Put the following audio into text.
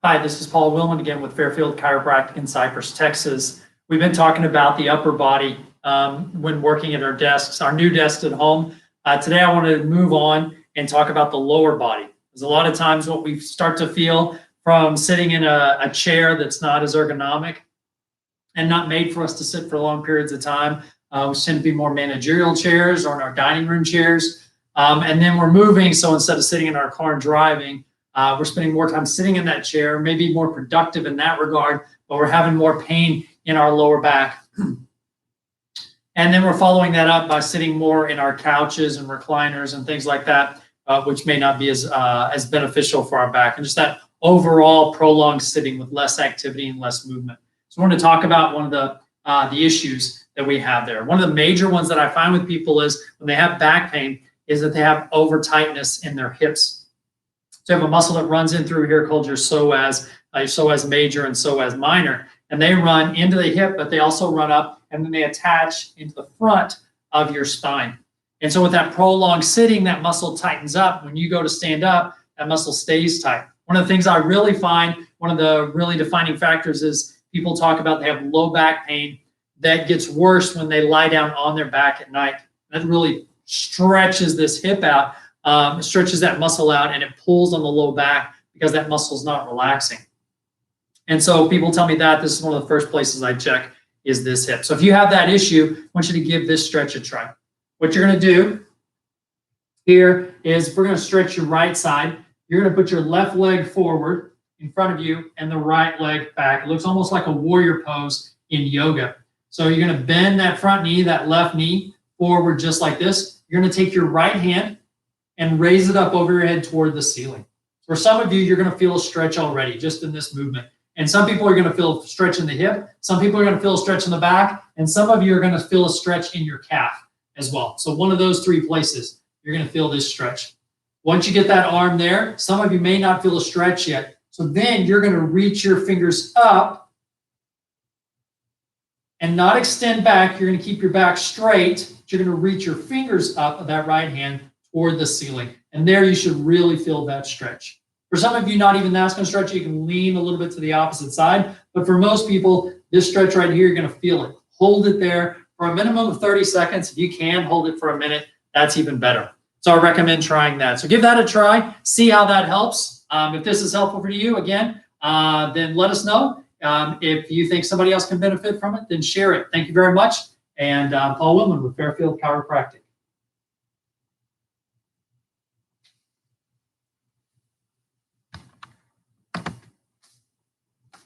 Hi, this is Paul Willman again with Fairfield Chiropractic in Cypress, Texas. We've been talking about the upper body when working at our desks, our new desks at home. Today, I want to move on and talk about the lower body. There's a lot of times what we start to feel from sitting in a chair that's not as ergonomic and not made for us to sit for long periods of time, which tend to be more managerial chairs or in our dining room chairs. And then we're moving, so instead of sitting in our car and driving, we're spending more time sitting in that chair, maybe more productive in that regard, but we're having more pain in our lower back. And then we're following that up by sitting more in our couches and recliners and things like that, which may not be as beneficial for our back, and just that overall prolonged sitting with less activity and less movement. So I want to talk about one of the issues that we have there. One of the major ones that I find with people is when they have back pain is that they have over tightness in their hips. So you have a muscle that runs in through here called your psoas major and psoas minor, and they run into the hip, but they also run up and then they attach into the front of your spine. And so with that prolonged sitting, that muscle tightens up. When you go to stand up, that muscle stays tight. One of the things I really find, one of the really defining factors is people talk about they have low back pain that gets worse when they lie down on their back at night. That really stretches this hip out. It stretches that muscle out and it pulls on the low back because that muscle is not relaxing. And so people tell me that this is one of the first places I check is this hip. So if you have that issue, I want you to give this stretch a try. What you're going to do here is we're going to stretch your right side. You're going to put your left leg forward in front of you and the right leg back. It looks almost like a warrior pose in yoga. So you're going to bend that front knee, that left knee forward just like this. You're going to take your right hand and raise it up over your head toward the ceiling. For some of you, you're going to feel a stretch already just in this movement. And some people are going to feel a stretch in the hip. Some people are going to feel a stretch in the back. And some of you are going to feel a stretch in your calf as well. So one of those three places, you're going to feel this stretch. Once you get that arm there, some of you may not feel a stretch yet. So then you're going to reach your fingers up and not extend back. You're going to keep your back straight. But you're going to reach your fingers up of that right hand toward the ceiling. And there you should really feel that stretch. For some of you, not even that's going to stretch. You can lean a little bit to the opposite side. But for most people, this stretch right here, you're going to feel it. Hold it there for a minimum of 30 seconds. If you can hold it for a minute, that's even better. So I recommend trying that. So give that a try. See how that helps. If this is helpful for you, again, then let us know. If you think somebody else can benefit from it, then share it. Thank you very much. And Paul Willman with Fairfield Chiropractic.